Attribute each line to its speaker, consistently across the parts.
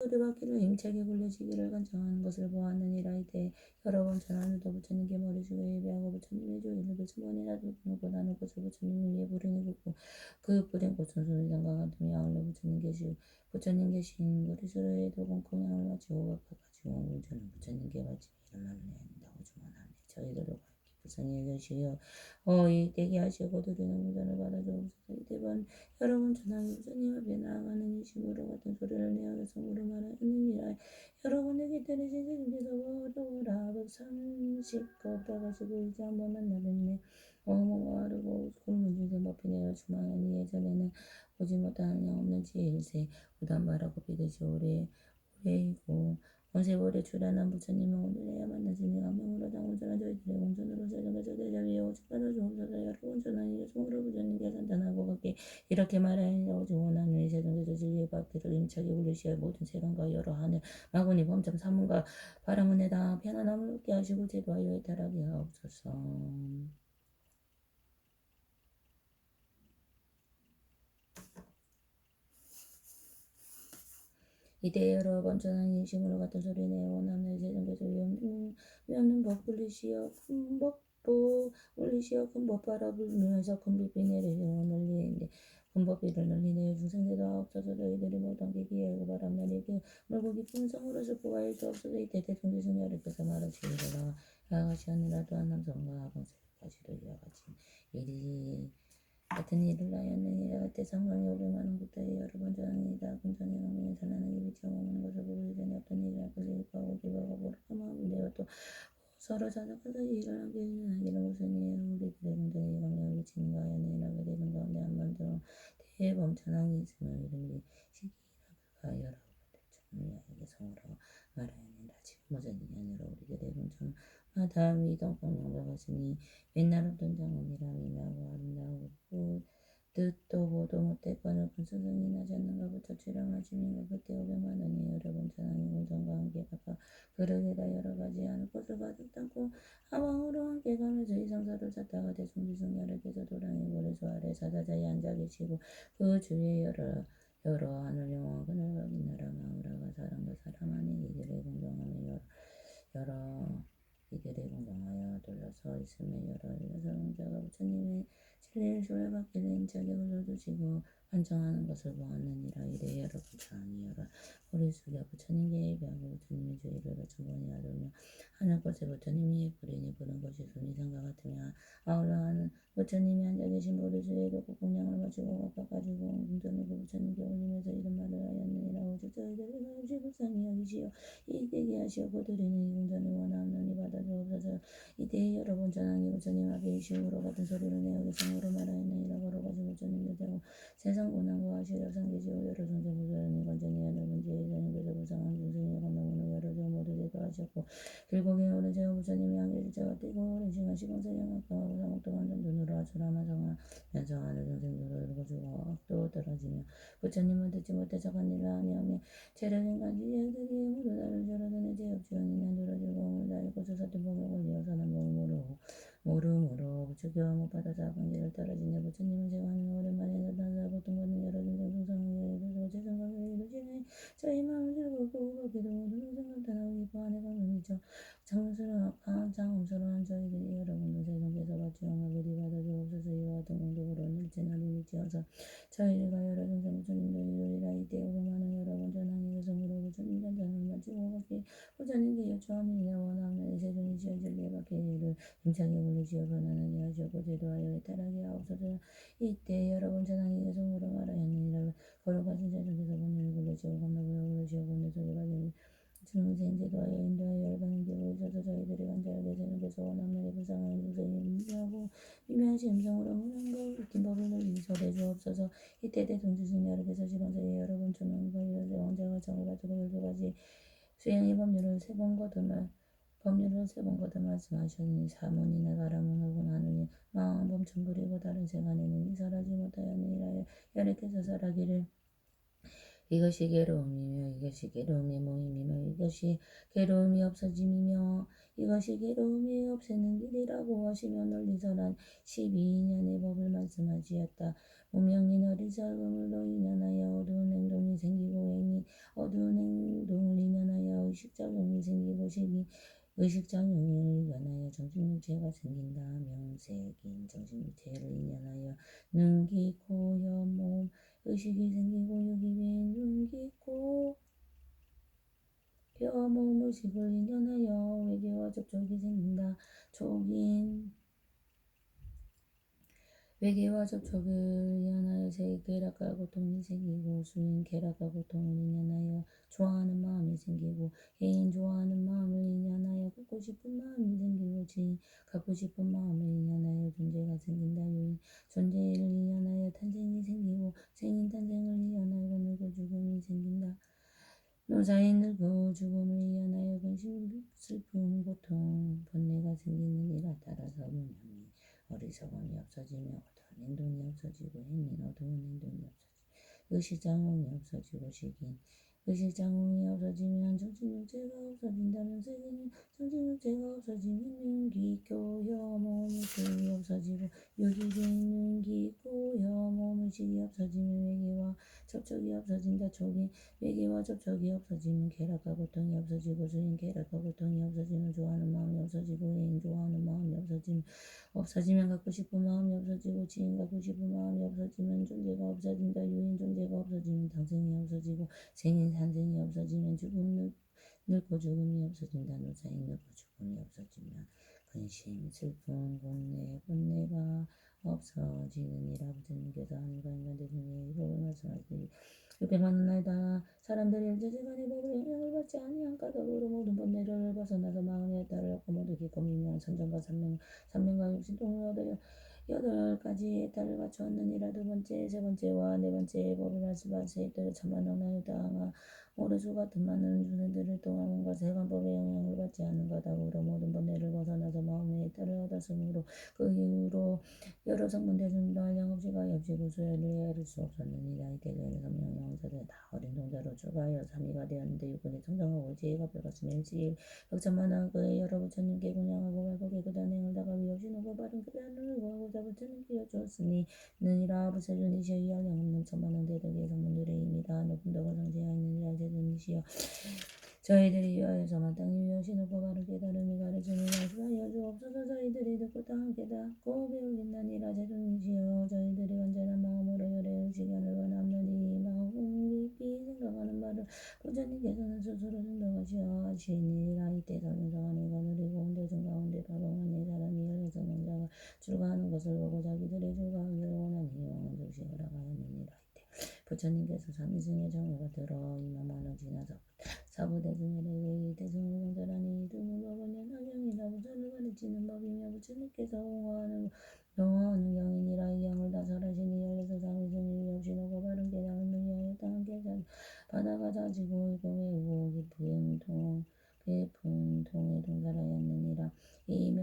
Speaker 1: 소리받기를 힘차게 굴려지기를 간청하는 것을 보았느니라. 이때 여러 번 전하는도 부처님께 머리 숙여 예배하고 부처님의 조의를 부처번이나 두고 나누 것을 부처님 위에 불이 긋고 그 불인 꽃은 손이장과 같으며 아울러 부처님 계신 거리수로에 도공콩 향을 마치고 각각가지고 온전은 부처님께 바치며 이런 말을 해야 한다고 주문하네. 저희들도 부처님의 계시여 이때기 하시고 드리는 무전을 받아주옵소서. 이때번 여러 번 전하며 부처님 앞에 나아가는 이심으로 같은 소리를 내어 여성으로 말하였느니라. 여러 번 내게 때리신 스님께서 보라 130것 없다가지고 이제 한번 만나뵙네. 어머가 하르고 굶은 중생 법히내어 주망하니 예전에는 보지 못하는 양 없는 지일세 부담바라고 비듯이 오래이고 원세월에 출연한 부처님은 오늘에야 만나시니 감명으로 당운전한 저희들의 공전으로 세정에서 대자위에 오직받아 주옵소서. 여러분 전하니 여성으로 부처님께 산탄하고 같게 이렇게 말하니 오직 원하는 이 세정에서 진리의 밥기를 힘차게 울리시어 모든 세간과 여러 하늘 마구니 범점 사문과 바람은 내다 편안함을 얻게 하시고 제도하여 이탈하게 하옵소서. 이때 여러 번 전한 인심으로 같은 소리내어 원하는 세정에서 위없는 법 굴리시어 큰 법보 울리시어 큰 법바라 불면서 큰 빛이 내리시어 널리인데 큰 법비를 널리내어 중생대도 하옵소서. 저희들이 모든 기기에 바람 내리게 멀고 깊은 성으로 슬프가 일주옵소서. 이때 대통령 여러께서 말하시리라. 야가시하느라 또한 남성과 아방세까지도 이와 같이 일이 같은 일을 하였느니라. 그때 상관이 500만원 부터의 여러 번 전하니이다. 금전의 강명에 산하는 입이 처음 오는 것을 보기 전에 어떤 일을 할 것을 기뻐하고 기뻐하고 모르가 마음을 내어 또 서로 자작하서 일을 하기는 무슨 이에요. 우리들의 금전의 강명을 미치는가 하였느니라. 그들은 가운데 한 번 더 대범 전항이 있으며 이름이 시기라. 그가 여러 천리에게 성으로 말하였느니라. 지금 무전이 아니라 우리들의 금전 마다 위동공명과 같으니 옛날 없던 장원이라 미묘하고 아름다우고 뜻도 보도 못했거늘 큰 스승이 나셨는가 부터 출렁하시는가 그때 500만원이 여러 번 전하니 공전과 함께 각각 그릇에다 여러 가지 하는 것을 가득 담고 하방으로 함께 가면서 이상사를 찾다가 대충지승 여러께서 도랑이 고래수 아래 사자자에 앉아 계시고 그 주위에 여러 하늘 영화 그늘 각인 나라 마우라가 사람과 사람 아닌 이들의 공정함에 여러 이들의 공정하여 둘러서 있으며 여러 여성자가 부처님의 진리를 조회받기를 힘차게 불러주시고 환청하는 것을 보았느니라. 이래 여러 부처하니 여러 머리 숙여 부처님께 예배하고 부처님의 주의를 부처번이 하르며 하늘 곳에 부처님이 불이니 부른 것이 순이상과 같으며 아울러 하는 부처님이 앉아 계신 머리 주위에 놓고 공양을 마치고 각각 가지고 공전을 그 부처님께 올리면서 이런 말을 하였느니라. 오직 저희들이 없이 불쌍히 여기시오 이되게 하시어 고드리는 이 공전을 원하옵나니 받아주옵소서. 이때 여러 번 전하니 부처님 앞에 이심으로 같은 소리를 내어 개성으로 말하였느니라. 걸어가신 부처님도 되고 세상 고난과 하시려 상계시오 여러 중생 부처님 건전히 여러 문제에 대해서 부상한 중생의 건너문을 열어줘 모두 제도하셨고 길고개 오른 제가 부처님이 안계실 제가 뛰고 오랜 시간 시공사냥 악하고 상옥동안 눈으로 아수라마 상하 연성하는 중생들을 읽어주고 악도 떨어지며 부처님은 듣지 못해 착한 일을 아니하며 체력인간지 얘들이 모두 나를 저러더니 제역지원이나 늘어지고 나의 것을 사든 법을 걸리어서 난 법을 모르므로 부처교화 못 받아서 악한 길을 떨어지네. 부처님은 제가 하는 오랜만에 나타나서 보통 것은 여러 중생 중상하게 이르고 제 생각에 이르시네. 저희 마음을 즐겁고 우겁기도 모든 중생 나타나고 기뻐하네. 감명이죠. 장엄스러운 저희들이 여러분도 세상에서 받지 영화들이 받아주옵소서. 이와 같은 공덕으로 일제날이 미치어서 저희가 여러 중생 부처님도 이르리라. 이때 500만원 여러 번 전하니 여성으로 부처님 단장을 마치고 같게 부처님께 여쭈하느니라. 원하옵나니 세존이시여 진리의 박해를 힘차게 올리시어 변화나게 하시고 제도하여 이탈하게 하옵소서. 이때 여러 번 전하니 여성으로 말하였느니라. 걸어가신 세상에서 번뇌를 굴리시고 감독을 굴리시고 번뇌 속에 가진 중생 제도하여 인도하여 열반에게 보이셔서 저희들이 간절하게 세상에서 원하옵나니 불쌍한 중생이 미묘하고 미묘한 심성으로 무난과 웃긴 법을 늘리 설해 주옵소서. 이때 대통지승 여러께서 시방세에 여러 번 전하고 왕자가 정을 가지고 12가지 수행의 법률을 세 번 거듭 말씀하셨으니 사문이나 바람은 혹은 하느니 망한 범천 그리고 다른 세간에는 이설하지 못하였느니라. 여러께서 설하기를 이것이 괴로움이며 이것이 괴로움의 모임이며 이것이 괴로움이 없어짐이며 이것이 괴로움이 없애는 길이라고 하시며 널리설한 12년의 법을 말씀하시었다. 무명인 어리석음으로 인연하여 어두운 행동이 생기고 어두운 의식작용이 생기고 의식작용을 인하여 정신육체가 생긴다. 명색인 정신육체를 인하여 눈, 귀, 코, 혀, 몸 의식이 생기고 육입인 눈, 귀, 코, 혀, 몸 의식을 인하여 외계와 접촉이 생긴다. 촉인 외계와 접촉을 인하여 쾌락과 고통이 생기고 수인 쾌락과 고통을 인하여 좋아하는 마음이 생기고 해인 좋아하는 마음을 인하여 갖고 싶은 마음이 생기고 지인 갖고 싶은 마음을 인하여 존재가 생긴다. 유인 존재를 인하여 탄생이 생기고 생인 탄생을 인하여 늙고 죽음이 생긴다. 노자인 늙고 죽음을 인하여 근심 슬픔 고통 번뇌가 생기느니라. 따라서 무명이 어리석음이 없어지며 어두운 행동이 없어지고 행인 어두운 행동이 없어지고 의식장응이 없어지고 식인 의식장응이 없어지면 정신육체가 없어진다면 세계는 정신육체가 없어지면 눈, 귀, 코, 혀, 몸 의식이 없어지고 육입에 있는 귀, 코, 혀, 몸 의식이 없어지면 외계와 접촉이 없어진다. 촉인 외계와 접촉이 없어지면 쾌락과 고통이 없어지고 수인 쾌락과 고통이 없어지면 좋아하는 마음이 없어지고 해인 좋아하는 마음이 없어지면 갖고 싶은 마음이 없어지고 지인 갖고 싶은 마음이 없어지면 존재가 없어진다. 유인 존재가 없어지면 탄생이 없어지고 생인 탄생이 없어지면 늙고 죽음이 없어진다. 노자인 늙고 죽음이 없어지면 근심 슬픔 번뇌가 없어지느니라. 부처님께서 하늘과 인간들 중에 이 법을 말씀하시니 600만 날다 사람들이 일제시간의 법을 영향을 받지 아니한 까닭으로 모든 번뇌를 벗어나서 마음의 딸을 얻고 모두 기껏 미묘한 선정과 삼명과 육신통을 얻어요. 8가지의 딸을 갖추었느니라. 두 번째, 세 번째와 네 번째의 법을 말씀하실 때 천만억나요다. 모래수 같은 많은 중생들을 동안 온갖 세간법의 영향을 받지 않는 까닭으로 모든 번뇌를 벗어나서 마음의 딸을 얻었으므로 그 이후로 여러 성문 대중도 한량없이 가엾이 구수해를 헤아릴 수 없었느니라. 이때는 성령 영사들 다 어린 동자로 출가하여 삼위가 되었는데 육군이 성장하고 지혜가 밝았으며 일시일 벽천만한 그의 여러 부처님께 군양하고 발복에 그단 행을 다가 위없이 누고 바른 그단을 구하고자 부처님께 여쭈었으니 느니라. 부처주니시여 이 한량 없는 천만원 대덕의 성문들의 임이다. 높은 덕을 상징하였느니라. 제주니시여 저희들이 위하여서 마땅히 위하시 높고 바른 깨달음이 가르침을 말씀하여 주옵소서. 저희들이 듣고 다 깨닫고 배우겠나니라. 제주니시여 저희들이 언제나 마음으로 열의 시간을 원함느니 마음 깊이 생각하는 바를 부처님께서는 스스로 생각하시어 하시니라. 이때 설명상하니가 누리고 온대중 가운데 바로만 네 사람이 열에서 먼저가 출가하는 것을 보고 자기들의 출가하기를 원하니 왕은 즉시 허락하였느니라. 이때 부처님께서 삼위승의 정오가 들어 2만만을 지나서 사부대중에게 대승을 공설하니 두는 법은 연화경이라. 부처를 가르치는 법이며 부처님께서 홍화하는 경이니라. 이 양을 다 설하시니 열에서 삼위승이 없이 너고 바른 깨달음을 위하여 땅 깨달 바다가 자지고 이고 외우고 깊은 통에 동설하였느니라. 이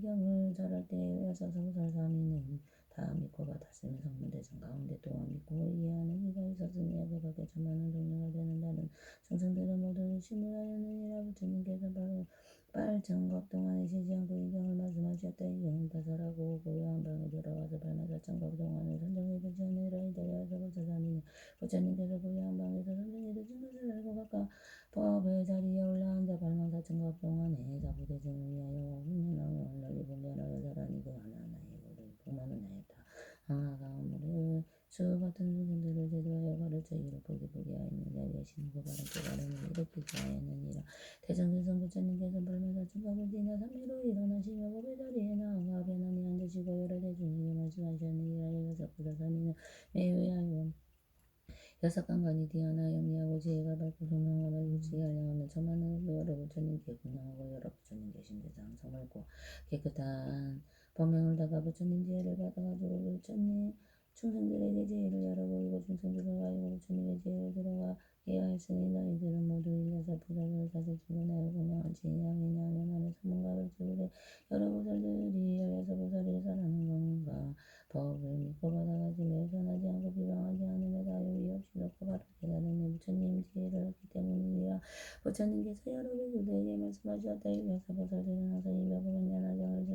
Speaker 1: 경을 설할 때에 여서 성설삼이는 다 믿고 받았으며 성문대중 가운데 또한 믿고 이해하는 이가 있었으니 여백하게 천만원 종류가 되는 다른 중생들은 모두 심을하였느니라. 부처님께서 빨정겁 동안에 쉬지 않고 이 경을 말씀하셨다. 이 경을 파설하고 고요한 방에 들어가서 발마사천겁 동안을 선정해 주시느니라. 이들에서 보사사니는 부처님께서 고요한 방에서 선정해 주신 것을 알고 각각 법의 자리에 올라앉아 발마사천겁 동안에 사부대중을 위하여 훈련하고 널리 분별하여 사라니 그 하나하나의 물을 풍만하였다. 항아가 물을 수같은 중생들을 제도하여 가르쳐 이를 보게 하였느니라. 여신고 바른 깨달음을 일으키게 하였느니라. 대성대성 부처님께서 발마사천겁을 지나 삼위로 일어나시며 법의 자리에 나아가 편안히 앉으시고 여러 대중에게 말씀하셨느니라. 여섯 부사사니는 매우하여 여섯 강간이 뛰어나 영리하고 지혜가 밝고 소명하고 말구치 한량없는 천만을 여러 부처님께 군양하고 여러 부처님 계신 데상 성을고 깨끗한 법명을 다가 부처님 지혜를 받아가지고 부처님 충생들에게 지혜를 열어 보이고 충생들을 가지고 부처님의 지혜를 들어가게 하였으니 너희들은 모두 일여섯 부사를 사실 주문하여 공양하지 양이냐 많은 소문가를 주되 여러 보살들이 열여섯 보살이 설하는 건가 법을 믿고 받아가지며 선하지 않고 비방하지 않으며 다유이 없이 넣고 바른 깨달음이 부처님 지혜를 얻기 때문이니라. 부처님께서 여러 배구들에게 말씀하셨다. 여섯 보살들은 항상 이 묘법은 연화장을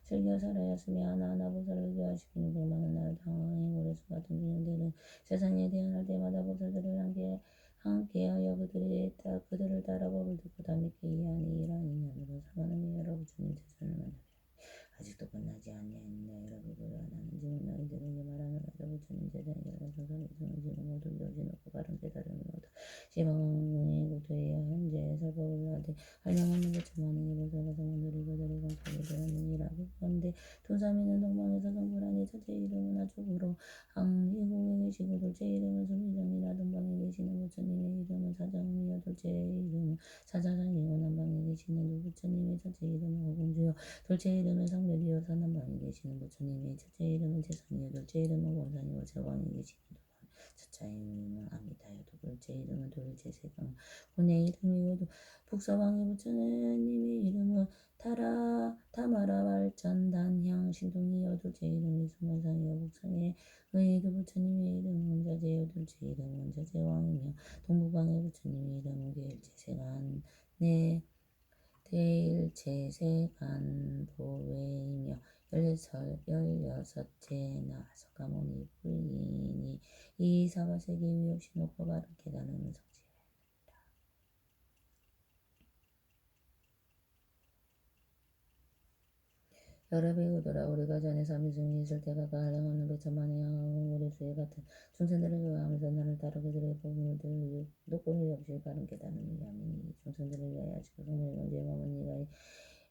Speaker 1: 즐겨 살아였으며 하나하나 보살을 교화시키는 100만원 날 당황해 모래수 같은 중생들은 세상에 태어날 때마다 보살들을 함께하여 그들을 따라 법을 듣고 담있게 이해하니 이러한 인연으로 사모하는 여러분 주님 제자를 만나리. 아직도 끝나지 아니하였느냐 여러분들아 나는 지금 너희들에게 말하노라 여러분 주님 제자의 여러분 선선의 이성을 지금 모두 이어지놓고 바른 깨달음을 얻어 시방의 구도에 현재 설법을 하되 한량없는 것처럼 하는 일을 살아서 오늘이 그들의 공통이 되었느니라고. 그런데 도사미는 동방에서 성불하니 첫째 이름은 아족으로 이국에 계시고 둘째 이름은 수미정이라 동방에 계시는 부처님의 이름은 사장이요 둘째 이름은 사자장이요 남방에 계시는 부처님의 첫째 이름은 오공주요 둘째 이름은 성별이요 사남방에 계시는 부처님의 첫째 이름은 재선이요 둘째 이름은 원산이요 제왕에 계시는 첫째 이름은 아미타요 둘째 이름은 돌제세강 본의 이름이고 북서방의 부처님의 이름은 타마라 발전 단향 신동이요 둘째 이름이 수문상이요 북성의 의도 부처님의 이름은 원자재요 둘째 이름은 원자재왕이며 동부방의 부처님의 이름은 계일제세간 대일제세간보회이며 열여섯째 나서가모니 부인이 이 사바세계 위없이 높고 바른 깨달음을 성취하였느니라. 여러 배우들아 우리가 전에 삼위중에 있을 때가 한량없는 백천만의 양하고 우리 주의 같은 중생들을 교화하면서 나를 따르게 그들의 법률들 노권이 없이 바른 깨달음을 위함이니 중생들을 위하여 아직도 성령의 문제에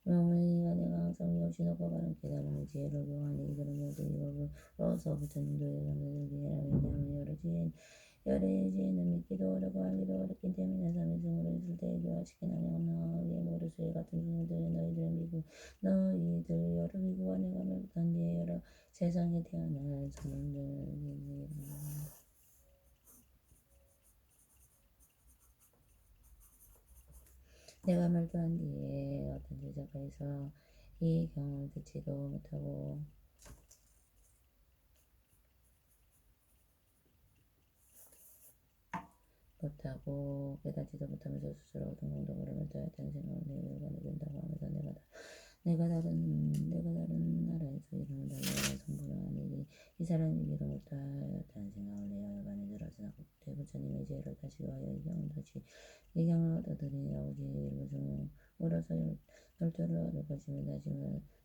Speaker 1: 머무니가 내가 항상 위없이 높고 바른 깨달음의 지혜를 교화하니 이들은 모두 이 법을 얻어서 부처님도의 성령들에게 왜냐하면 열의 지혜는 믿기도 어렵고 알기도 어렵기 때문에 삼위중으로 있을 때에 교화시킨 한량없는 항하게 모두 주의 같은 중생들의 너희들 여러 비구와 내가 멸도한 뒤에 여러 세상에 태어날 사람들에게 내가 멸도한 뒤에 어떤 제자가 있어 이 경을 듣지도 못하고 깨닫지도 못하면서 스스로 얻은 공덕으로 멸도하였다는 생각을 내 열반에 든다고 하면서 내가 다른 나라에서 이름을 달려야 성불하니 이 사람이 이기도 못하였다는 생각을 내 열반에 들어서 대부처님의 지혜를 다시 구하여 이 경을 얻어들이니 아버지 일부중으로서 열조를 얻을 것이며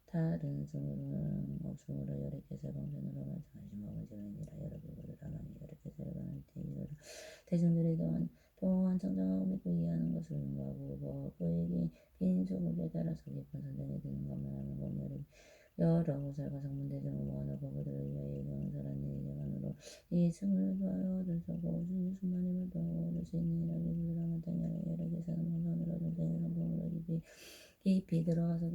Speaker 1: 다른 승으로는 없으므로 열애께서 방편으로 말씀하신 법은 제외니라. 여러 비구를 다만이 열애께서 열반할 때 이르러 대중들이 또한 청정하고 믿고 이해하는 것을 응하고 그에게 빈소국에 따라서 깊은 선정이 드는 것만 하는 건 여러 고살과 성문대중을 모아놓고 그들을 위하여 경설한 일만으로 이 승을 도하여 얻을 수 없고 수만의 물동을 얻을 수 있느니라. 비구를 하면 땅에 여러 개사는 공선으로 전쟁의 성품으로 깊이 들어가서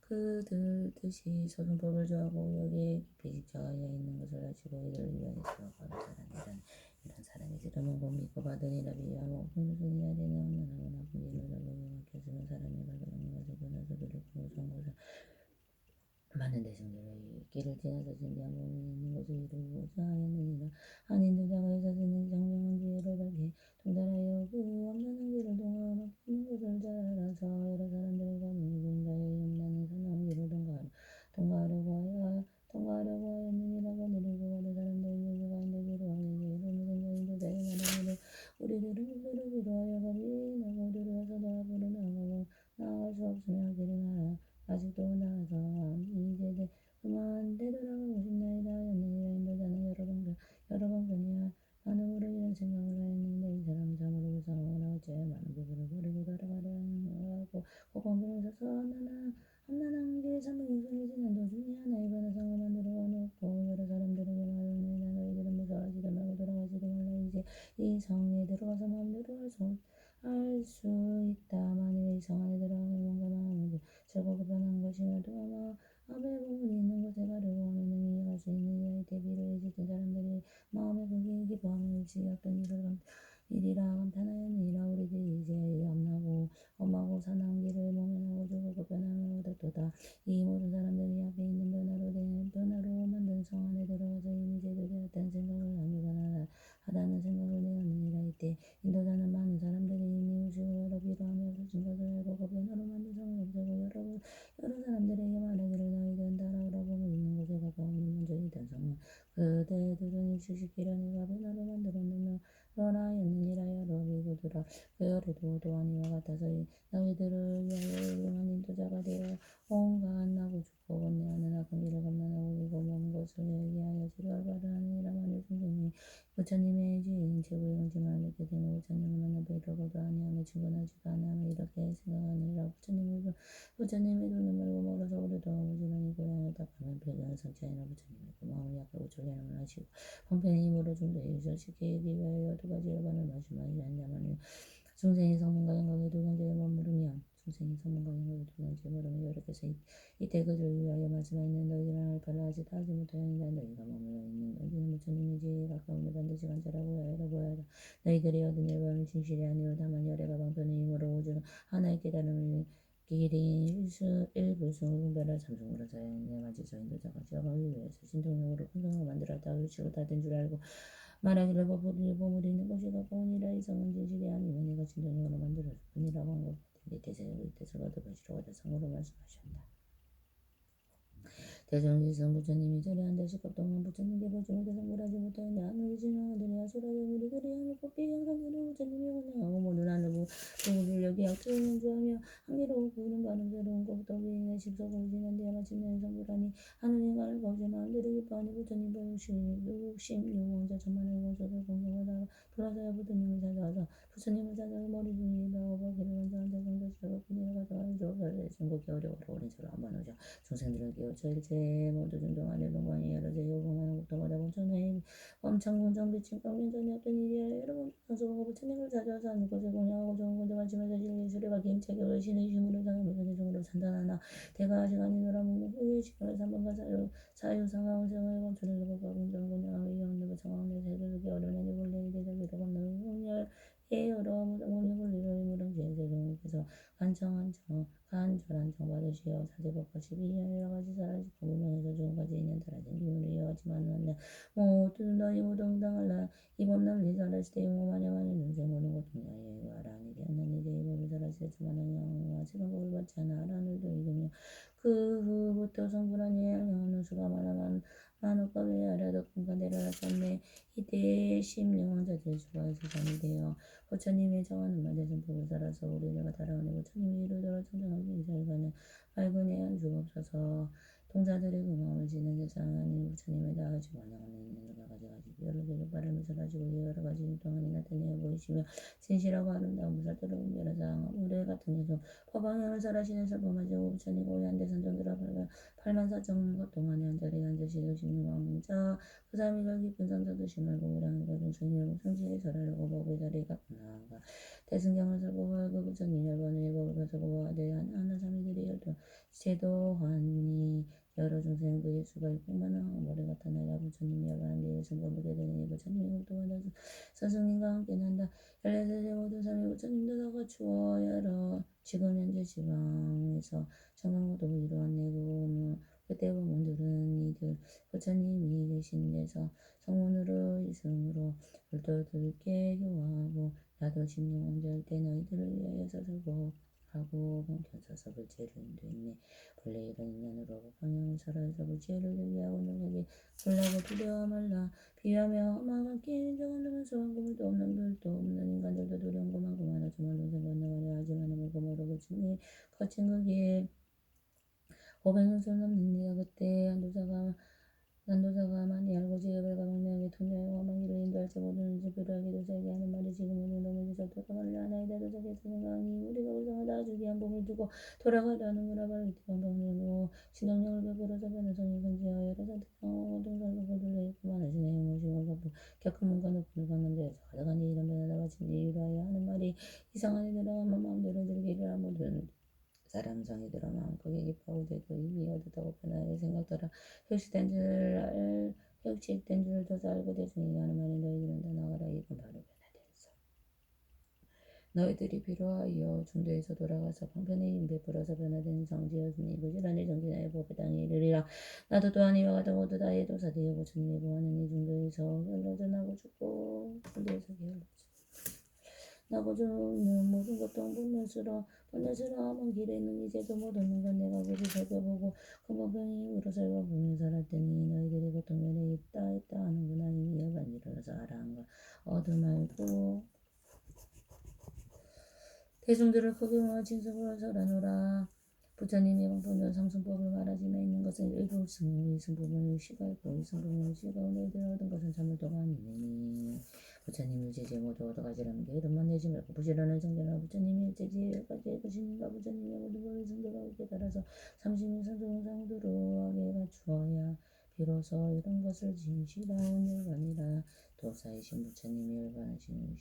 Speaker 1: 그들 뜻이 소승법을 좋아하고 여기에 깊이 집착하여 있는 것을 아시고 이들을 위하여 들어가는 사람이란 이런 사람이 들으면 곧 믿고 받으니라. 비하고 풍순이야 되는 온난하고 나쁜 일을 적용해 맡겨주는 사람이 발견하는 것을 변화서 두렵고 성고사 많은 대중들의 길을 지나서 진지한 몸이 있는 곳을 이루고자 하였느니라. 한인도자가 있었으니 정명한 지혜를 밝히 통달하여 그 없는 길을 통하여 막히는 곳을 잘라서 여러 사람들을 가니 누군가의 염라는 사나운 길을 통과하려고 하였느니라. 그들이 그가를 사람들이 여기 가운데 기도하여 이름이 생겨인 도자의 말하기를 우리들은 그를 기도하여 겁이 나고 두려워서 앞으로 나아갈 수 없으며 길을 하라. 아직도 나아서 이제 그만 되돌아가고 싶나이다 하였느니라. 인도자는 여러 방편이야 많음으로 이런 생각을 하였는데 이 사람은 참으로 불쌍하구나. 어찌하여 많은 부부를 버리고 돌아가려 하고 곡방편에 서서 험난한 길 삼백육성이 지난 도중에 하나의 변화상을 만들어 놓고 여러 사람들에게 말하느니라. 너희들은 무서워하지도 말고 돌아가지도 말라. 이제 이 성에 들어가서 마음대로 할 수 있다. 만일 이 성 안에 들어가면 뭔가 마음을 즐겁고 편한 것이며 또 마음의 부분이 있는 곳에 가려고 하면 능히 갈 수 있느니라. 이때 비를 잊은 사람들이 마음에 크게 기뻐하며 일찍 어떤 일이라 감탄하였느니라. 우리들이 이제 엄하고 사나운 길을 모면하고 즐겁고 편함을 얻었도다. 이 모든 사람들이 앞에 있는 변화로 만든 성 안에 들어가서 이미 제도되었다는 생각을 하며 하다는 생각을 내었느니라. 이때 인도자는 많은 사람들이 이미 오시고 여러 비로함이 없어진 것을 알고 그 변화로 만든 성을 없애고 여러 사람들에게 말하기를 너희들은 따라오라. 보물 있는 곳에 가까우니 먼저 있던 성은 그대들은 일시시키려 내가 변화로 만들었느냐 하였느니라. 여러 비구들 모두라 그 열에도 또한 이와 같아서 너희들을 위하여 훌륭한 인도자가 되어 온갖 나고 죽고 번뇌하는 악한 길을 감난하고 이고 먼 것을 위하여 지루할 바를 하느니라. 만일 중생이 부처님의 지인 최고의 영지만을 믿게 되면 부처님을 만나 뵈려고도 아니하며 친근하지도 아니하며 이렇게 생각하느니라. 부처님의 눈을 멀고 멀어서 오래도 무지런히 고향을 닦으면 배경을 성취하니라. 부처님의 그 마음을 약하고 졸려함을 하시고 방편의 힘으로 중도에 유설시키기 위하여 두 가지 여반을 말씀하지 않냐마니 중생이 성문과 영광의 두 경제에 머무르면 중생이 성문과 영광의 두 경제에 머무르며 여러께서 이때 그들을 위하여 말씀하였는 너희들은 알바를 아직 하지 못하였느냐. 너희가 머물러 있는 여기는 부처님의 지혜에 가까우며 반드시 관찰하고 보아라. 너희들이 얻은 열반은 진실이 아니오 다만 열애가 방편의 힘으로 오직 하나의 깨달음을 길이 일불승을 분별할 삼성으로 자연에 맞이 저인도자가 지어가기 위해서 신통력으로 큰성을 만들었다. 의치고 다된 줄 알고 말하기를 보물이 있는 곳이 가까우니라. 이성은 진실이 아니면 내가 진정으로 만들었을 뿐이라고 한 것 같은데 대세가 얻어가시라고 하다 상으로 말씀하셨다. 대전지성 부처님이 절에 한 달씩급 동안 부처님께 보증을 대성불하지 못하였냐. 하늘이 진영하더니 아수라의 우리들이 하늘 꽃비 영상대로 부처님이 원하고 모든 하늘 부를 여기 약조를 연주하며 한계로 구는 바른 새로운 것부터 위인의 십석을 지난 뒤에 마침내 성불하니 하늘 인간을 거저 마음대로 기뻐하니 부처님 육십육왕자 천만의 원소를 공경하다가 불화사야 부처님을 찾아서 머리 중에 나오고 길을 완전한 대성자시라고 그녀가 가져와서 주옵소서. 중국이 어려워라 오랜 소로 한번 오자. 중생들을 깨우쳐 일체 모두 중동안의 동방에 여러 제 요공하는 국도마다 본천의 엄청공정 비친 강변전이었던 일이야. 여러분 성소가 부처님을 찾아와서 하는 곳에 공양하고 좋은 곳에 관심을 사실 예술에가 김책을 신의 힘으로 상하면서 대중으로 산단하나 대가 시간이 놀아먹는 후에 시간을 3번과 사유상하고 생활의 검토를 해보고 공정 공양하고 이용되고 상황내 세계를 어려운 본래의 대사기로 건너는 공열에 여러 모욕을 이루어 무릉지의 세계에서 간절한 정 받으시어 사제법과 12년 여러가지 사라지고 무명에서 죽음까지 있는 달아진 기운을 이어하지만 않는 모두 너희 무동당할라. 이번 날 사라시되 용호마냐마냐 눈생 모든 고통야에 와라니 되었나니 내 법을 사라시되 주만한 영화 세상법을 받지 않아 하늘도 이르며 그 후부터 성불하니 양양하는 수가 만옥가에 아래도 분간대를 하셨네. 이때 10영원자들 수가에서 잠이 되어 부처님의 정하는 말 대승법을 따라서 우리가 달아오니 부처님이 이를 들어 청정하기 이사일가는 맑은 해안 주옵소서. 동자들의 그 마음을 지는 세상은 부처님의 다하지 원하는 있는 가지가지 여러 개를 바르면서 가지고 여러 가지 동안이 나타내어 보이시며 진실하고 아름다운 무사들을 분별하사 우레 같은 예수 법방향을 살아시는 설법하시고 부처님 오해한 대선정들아 84,000것 동안에 한 자리에 앉으시 의심이 왕자 그 사람이 별 깊은 삼사도시 말고 우량한 것은 중요하고 성지에 절하려고 법의 자리가 나아가 대승경을 설법하여 그 부처님 열반의 법을 설법하되 대한 하나삼위들이 열도 제도하니 여러 중생 그 예수가 600만원 머리 같아 나라 부처님이 열반한 뒤에 성법하게 되니 부처님이 국도마다 서승님과 함께 난다. 14세 모든 삼위 부처님도 다 갖추어 여러 지금 현재 지방에서 정강호도 이루었네고 그때 보문들은 이들 부처님이 계신 데서 성문으로 이승으로 불도들께 교화하고 나도 16왕절 때 너희들을 위하여 서설법하고 경전서서 불제를 인도했네. 본래 이런 인연으로 방향을 살아서 불제를 대비하고 너에게 불나고 두려워 말라. 비하며 험한 끼 인정한 놈은 수한 고물도 없는 별도 없는 인간들도 두려운 것만큼 하나 주말 동생 건너가려 하지만 물고 모르고 친히 거친 그 길 500년쯤 넘는니라. 그때 난도자가 많이 알고 지혜를 가망내하게 통제하여 마기를 인도할지 모르는지 필요하게 도자에게 하는 말이 지금은 너무지 절도가 말려 하나이다. 도자께서 생각하니 우리가 우상하다 주기한 몸을 두고 돌아가려는구나. 바로 이때 방방으로 신동력을 베풀어서 변호성이 건지하여 여러 선택하고 동산속을 둘러있고 많으시네. 무엇이고 겪은 문과 높은 관남자에서 가다가니 이런 변화가 마친 이유로 하여 하는 말이 이상한 이들아 마음대로 들기를 모든 사람 성이 들어 마음속에 기뻐하고 되고 이미 얻었다고 변화의 생각더라. 혁식된 줄 더서 알고 대중이 하는 말이 너희들은 다 나가라. 이건 바로 변화되었어. 너희들이 필요하여 중도에서 돌아가서 방편의 힘 베풀어서 변화된 정지였으니 부지런히 정진하여 법에 당에 이르리라. 나도 또한 이와 같은 모두 다의 도사되어 부처님의 보하는 이 중도에서 변로전하고 죽고 중도에서 게을렀지. 나고 죽는 모든 고통 번뇌스러움은 길에 있는 이제도 못 얻는 건 내가 굳이 살펴보고 금방병이 힘으로 살펴보며 살았더니 너희들이 고통면에 있다 하는구나. 이미 열반 일어나서 알아 한가 얻음 알고 대중들을 크게 모아 진석으로 설하노라. 부처님이 방편으로 삼승법을 말하지만 있는 것은 일부 승부분을 시가있고 이승부분을 시가고 너희들 얻은 것은 참을도가 아니니. 부처님이 제지 모두 얻어가지라는 게 이름만 내지 말고 부지런한 정견하 부처님이 제지 여기까지 것이니까 부처님이 모든 법을 승도하고 깨달아서 삼심이 선조공상도로 하게 갖추어야 비로소 이런 것을 진실하온 열반이라. 도사이신 부처님이 열반하신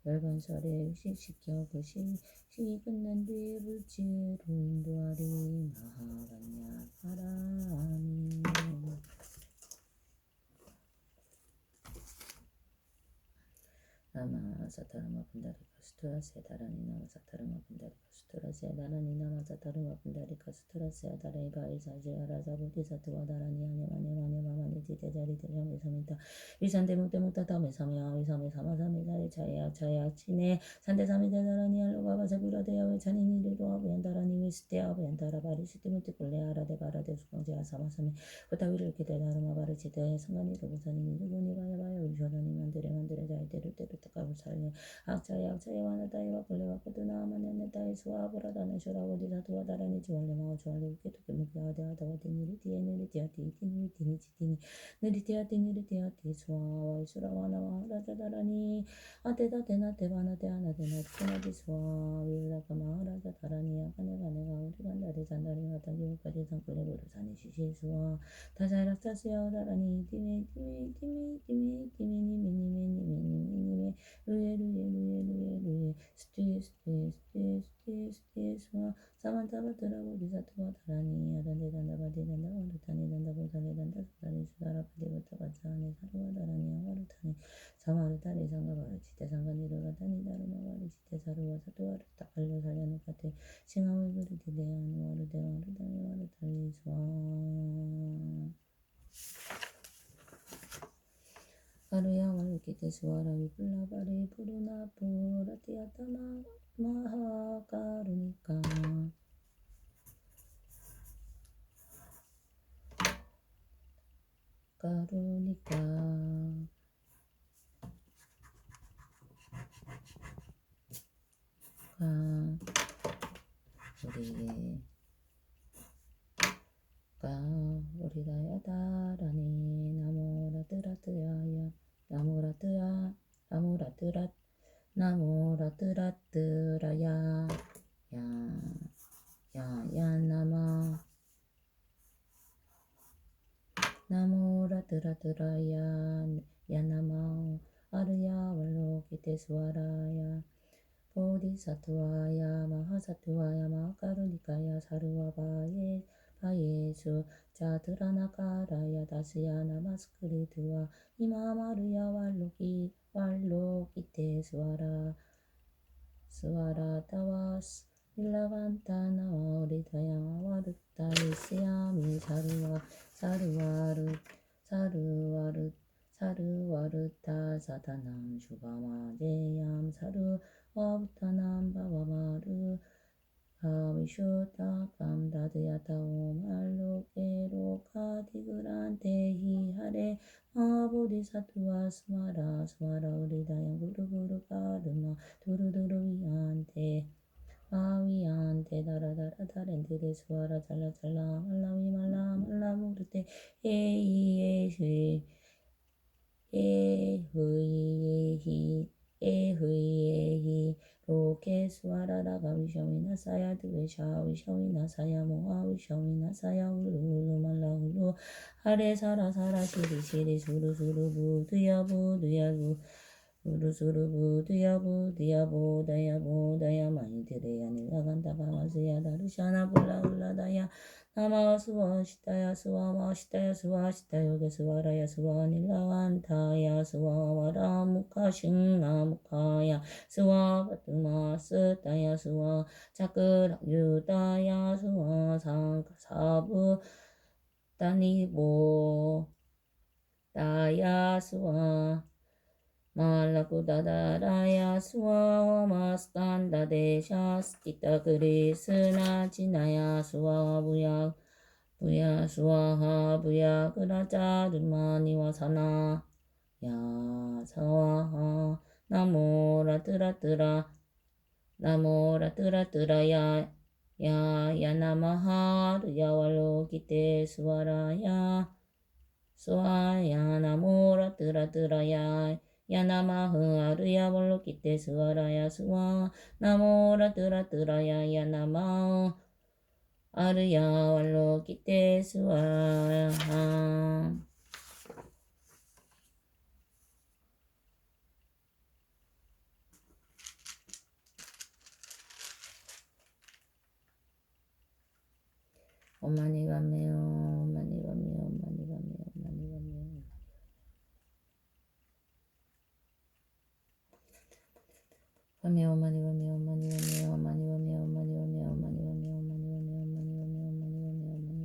Speaker 1: 열반설에 의식시켜 그 시기 끝난 뒤에 불지로 인도하리. 마하반야 파라미. 나마 사타르마 분다리카 수트라 세다라니 나마 사타르마 분다리카 수트라 세다라니 나마 사타르마 분다리카 수트라 세다라니 바이사지 아라자 보디사트와 다라니 하네마네 마마네 지대자리 대장메 사미타 위산대 묵대 묵다타 메사메야 위사메 사마사메 사리 차야 치네 산대 사미 대다라니 알로바바 세부라데야 외찬이니리로 아부얀다라니 위스테 아부얀다라 바리 시티무티 꿀레 아라데 바라데 수광제 아사마사메 부타위를 이렇게 대다르마 바르지대 상관이로 부사님이 누구니 바야바야 위쇼다니 만들에 자이대를 때를 까불 살래 악차에 와나다이와 굴레와 코드나 마네네 다이 수아브라다는 쇼라고 디사투와 다라니 지월레마오 주알레 우케토케 무게하데 하다와 디니리 디에니리 디아티 디니리 디니지 디니 느리 디아티 니리 디아티 수아와 이수라와나와 라자다라니 아테다 데나 데바나 데하나 데나 테나디 수아 위라가마 라자 다라니 아가네가 우리 간다리 잔다리 하다기 우까지 상굴레 부르사니 시시 수아 다자락사스야 다라니 디메 루에 스티에 수아 사만타바트라고 리사토와 다라니 아단데 단다바디 단다 와르타니 단다 보살레 단다 수다리 수다라 바디바타 바차하네 사르와 다라니 아와르타니 사마르타리 상가바르 지대 상가니르가 다니 다르마 바르 지대 사르와 사토와르 타칼로 살려노 카테 싱하웨 그르디 데야노 와르 데와르 다니 와르타리 수아 가루야 와르키테 수아라 위플라바리 푸르나 푸라티아타마 마하가루니까 가루니까 우리다야다라니 나모라뜨라뜨야야 나모라뜨라뜨라야 야야나마 나모라뜨라뜨라야 야나마 아르야 왈로키테스와라야 보디사투와야 마하사투와야 마카루니카야 사루와바예 바예수 자드라나카라야 다스야 나마스크리드와 이마마르야 왈로키테스와라 스와라타와스 일라반타나와 오리다야 와르타이시야미 사르와르타 사타남 슈바마제얌 사르와부타남 바와마르 하위쇼타 감다드야타오 말로케로 카디그란테히 하레 마보디사투와 스마라 우리다양 구르구르 가르마 두루두루 위안테 다라다라다렌티레 수아라 잘라 말라 무르테 에흐이에히 로케 수아라라가 위셔미나사야 드웨샤 위셔미나사야 모아 위셔미나사야 훌루훌루 말라 훌루 하레 사라 시리 수루 부드야 우르수르 부드야 보다야 마이드레야 닐라간다 바마스야 다르샤나 볼라울라다야 나마 수와시타야 수와시타요게 수와라야 수와 닐라간타야 수와와라 무카싱나 무카야 수와 바트마 스타야 수와 자크락 유다야 수와 상카사부 다니보 다야 수와 말라쿠다다라야 수아와 마스탄다 데샤 스티타 그리스나 지나야 수아와 부야 수아하 부야 그라자 르마니와 사나 야 사와하 나모라뜨라뜨라 나모라뜨라뜨라야 야야나마하 르야왈로키테 스와라야 스와야 나모라뜨라뜨라야 야나마흐 아르야왈로키테 스와라야 스와 나모라뜨라뜨라야 야나마 아르야왈로키테 스와야 엄마니가메요 엄마니가메요 엄마니가메요 엄마니가메요 가메요 엄마니가메요 엄마니가메요 엄마니가메요 엄마니가메요 엄마니가메요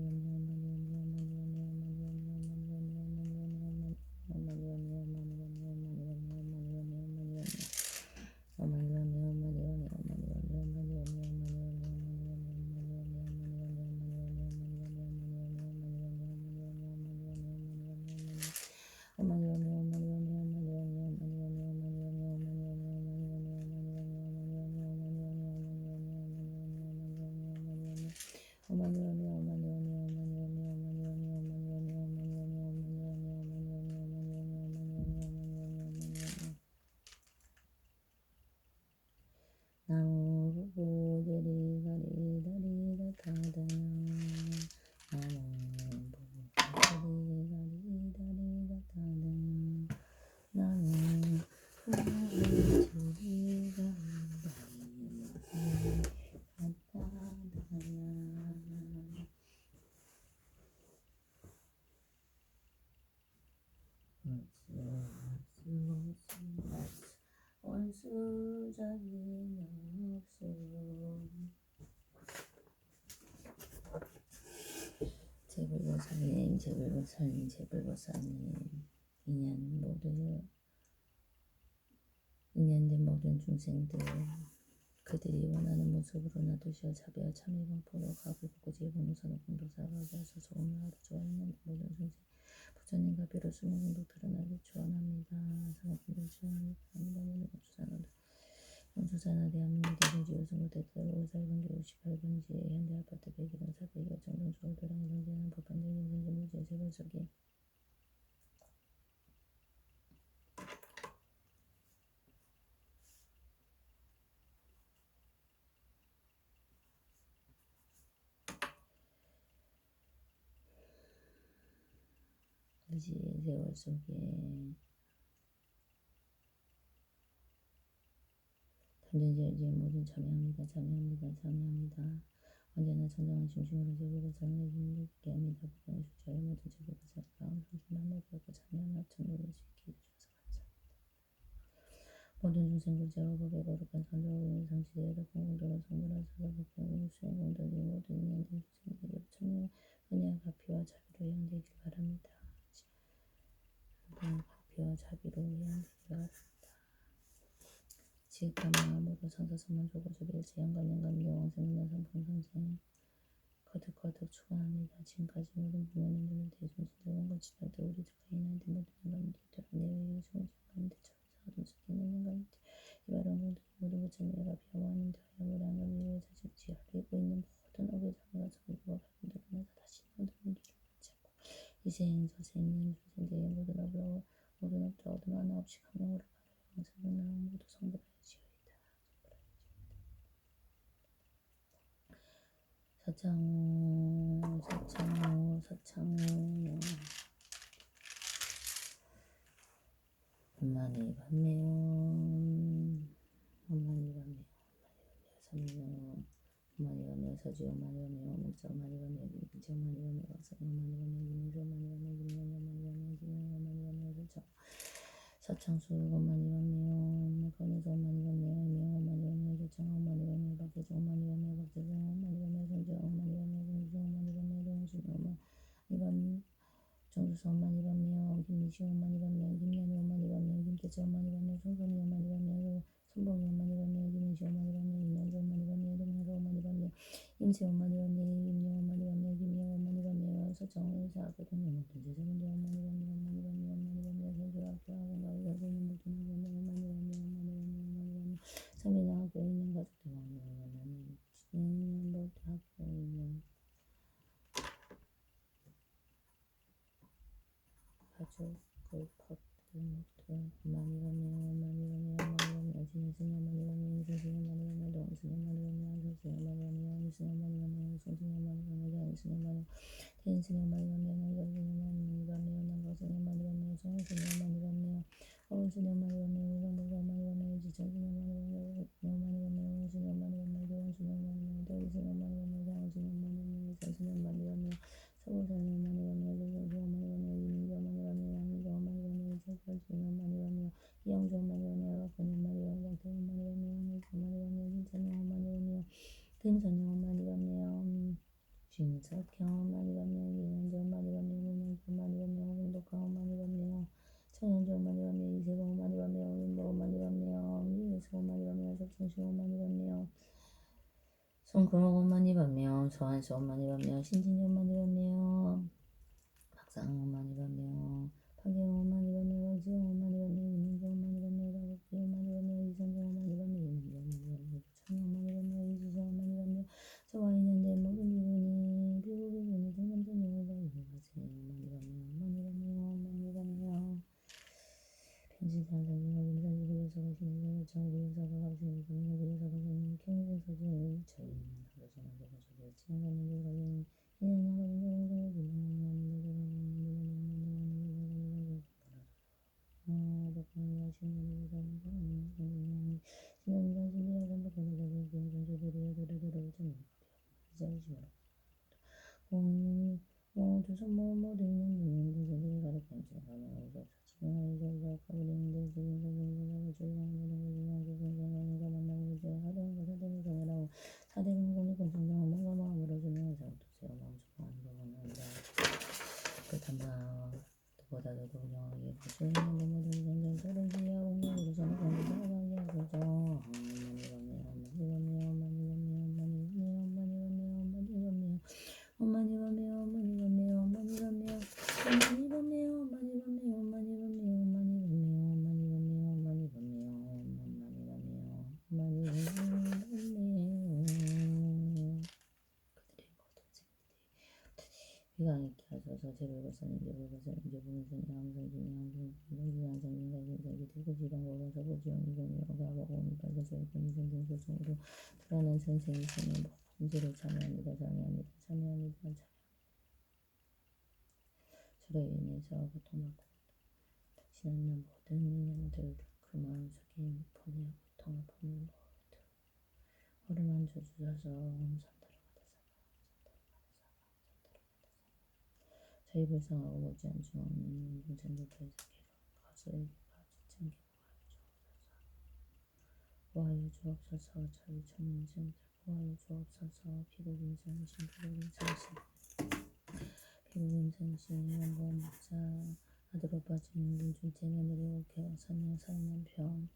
Speaker 1: 원수자비는 없어 제불보살님 제불보살님 제불보살님 인연된 모든 중생들 그들이 원하는 모습으로 놔두시어 자비와 참회 공포로 가불 복고지의 본우선을 공도사하게 하소서. 오늘 하루 좋아했는 모든 중생 부처님과 비로 수명 공덕 드러나길 축원합니다. 사랑꾼들 축원합니다. 모든 공주산원들 공주산하 대한민국 대중지 요승고 대대로 5살번기 58번지 현대아파트 101동 402호 정동주월 도랑이 정진하는 법한적인 생존무지의 세벌석이 의지의 세월 속에 단전지의 모든 참여합니다. 참여합니다. 참여합니다. 언제나 전정한 중심으로 제불을 설명해 주게 합니다. 부정의 주자의 모든 제불을 살아가고 성신만 모두가 참여하며 합천으로 지키게 해주셔서 감사합니다. 모든 중생들 제와 법에 거룩한 선조와 상시대에다 공공도로 성불한 사사법경 수행 공덕이 모든 인연된 중생들에게 부처님의 은혜와 가피와 자비로 향되길 바랍니다. 가피와 자비로 향되길 바랍니다. 지극함과 모두 상사선만 조고조비일 제양간연감 여왕생문화 상풍상생 거듭거듭 축원합니다. 지금까지 모든 부모님들 대중신들 원고치들들 우리 특하인한테 모든 영감들 내외의 중생감들 천사하던 스키는 영감들 이바른 공덕이 모든 부처님의 가피와 왕님들 하여 양감을 자식지 하리고 있는 모든 어귀 장애가 성부가 발군들을 나서 다시 모든 문기를 받지 않고 이생 서생인 중생들의 모든 업을 모든 업들 얻음 하나 없이 강령으로 받아 영생을 나온 모두 성불하여 서창호 엄마니 밤매요 엄마니 밤매요 삼명 엄마니 밤매요 서지 엄마니 밤매요 목자 엄마니 밤매요 김치 엄마니 밤매요 박사 엄마니 밤매요 김민수 엄마니 밤매요 김명희 엄마니 밤매요 김영희 엄마니 밤매요 서창수 엄마니 밤매요 건혜서 엄마니 밤매요 이명 엄마니 밤매요 조창 엄마니 밤매요 박혜정 엄마니 밤매요 박재정 엄마니 밤매요 정재영 엄마니 밤매요 정주정 엄마니 밤매요 정신이 엄마니 밤매요 정수서 엄마니 밤매요 김미시 엄마니 밤매요 김연희 엄마니 밤매요 김태재 엄마니 밤매요 송선이 엄마니 밤매요 선봉이 엄마니 밤매요 김민시 엄마니 밤매요 임현주 엄마니 밤매요 동영서 엄마니 밤매요 임세 엄마니 밤매요 임영 엄마니 밤매요 김영 엄마니 밤매요 서창호 사학교동의 모든 제자분들 엄마니 밤매요 엄마니 밤매요 엄마니 밤매요 현주학교 학원가에 가고 있는 모든 학원들 엄마니 밤매요 엄마니 밤매요 엄마니 밤매요 성민아 학교에 있는 가족 대망을 원하는 지는 모두 하고 있는 가족을 퍼뜨 모두 엄마니라며 지내스녀 엄마니라며 동스녀 엄마니라며 동스녀 엄마니라며 이스녀 엄마니라며 성스녀 엄마니라며 대인스녀 엄마니라며 여자스녀 엄마니라며 남각스녀 엄마니라며 성스녀 엄마니라며 어른스녀 엄마니라며 성부가 엄마니라며 지천스녀 엄마니라며 엄마니라며 스녀 엄마니라며 교원스녀 엄마니라며 대인스녀 엄마니라며 장스녀 엄마니라며 이산스녀 엄마니라며 서울스녀 엄마니라며 조선스녀 엄마니라며 이민주 엄마니라며 양민주 엄마니라며 이철철스녀 엄마니라며 이영주 엄마니라며 박근혜 엄마니라며 박태호 엄마니라며 홍일주 엄마니라며 김찬영 엄마니라며 김선영 엄마니라며 김석형 엄마니라며 이현주 엄마니라며 문명주 엄마니라며 홍덕강 엄마니라며 천연주 엄마니라며 이세범 엄마니라며 윤보 엄마니라며 이혜수 엄마니라며 석천식 엄마니라며 손금옥 엄마니라며 소한수 엄마니라며 신진이 엄마니라며 박상우 엄마니라며 박예호 엄마니라며 박지영 엄마니라며 이민주 엄마니라며 박옥기 엄마니라며 이선정 엄마니라며 이민주 엄마니라며 부천영 엄마니라며 이수정 엄마니라며 저와 있는데 모든 비구니 중남선녀 바이바세 엄마니라며 편지산 선생과 김산지 구여서 가시는 정 구여서가 가시는 분이 구여서 가시는 경쟁서진 저희 가서는 저기 지나가는 가는 두손 모두 있는 분들이 가득 감사하며 사칭하여 가고 있는데 지금 사진을 조용하게 만나고 이제 하루한 거 사대는 정해라고 사대는 거니 건성장 뭔가 마음으로 주는 잘못하세요. 마음 좋아하는 거 원한다. 그렇단다. 보다도 더 운영하게 보시는 모든 전쟁 서른지야 운영으로 저는 관계 살아가게 하소서. 비가 있게 하소서. 제불거선 인제불거선 인제불거선 양성진이 양성진이 양성진이 양성진이 되고 지방법원 서부지원 이동이 가보고 빨간 소리꾼이 전쟁 소송으로 드러난 선생이 있으면 범죄를 참여합니다. 저로 인해서 고통받고 당신은 모든 인연들 그 마음속에 보내 고통을 보는 모두 허름한 저주셔서 저희 불쌍하고 못지않은 중앙인 동생들께서 가수에게 가주창게 구하여 주옵소서. 저희 천민생들 구하여 주옵소서. 피부김선신 영건 목사 아들 오빠 주인분 둘째 며느리 오케 선영 사남편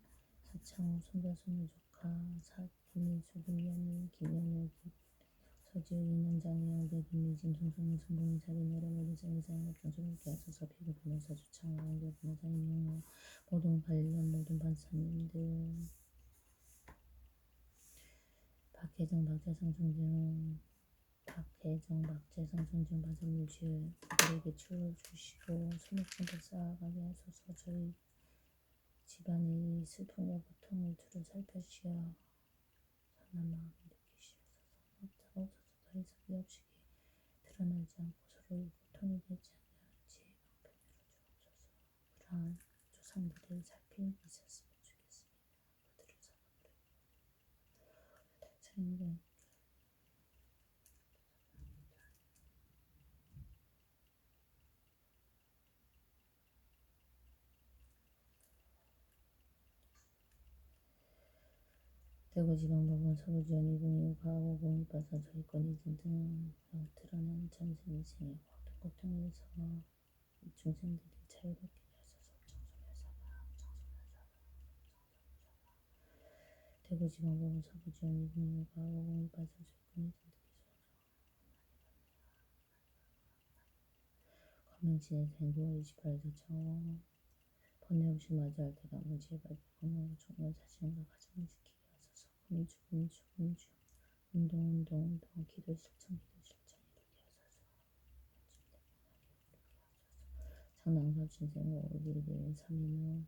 Speaker 1: 사창호 손자 손녀 조카 김희수 김연희 김연우 서지우 이난장애영 백임미진 송송민 송봉인 살인 여러 모든 생이상 역경소롭게 하소서. 피부 변호사 주창호 왕교 변호사 임영호 모든 관련 모든 판사님들 박혜정 박재성 성중 판사님 그들에게 추를 주시고 소목전도 쌓아가게 하소서. 저희 집안의 이 슬픔과 고통을 두루 살펴주시어 선한 마음을 느끼시옵소서. 없다가 없어서 더 이상 위협식이 드러나지 않고 서로의 고통이 되지 않게 지혜 방편으로 주옵소서. 불안한 조상들을 살필 있었으면 좋겠습니다. 그들을 잡아버리고 생명 대구지방법원 서부지원 202호 가하고 공익받아 저희권이 등등 드러난 전생생의 모든 고통에서 중생들이 자유롭게 하소서. 대구지방법원 서부지원 202호 가하고 공익받아 저희권이 등등에서 검명진의 생구월 28일 저청 번뇌 없이 맞이할 때가 무지의 발표 공명을 총괄 사실과 가정을 지키게 하소서. 운동 기도 실천 이루게 하소서. 장남삼 신생 5일 1일 3일은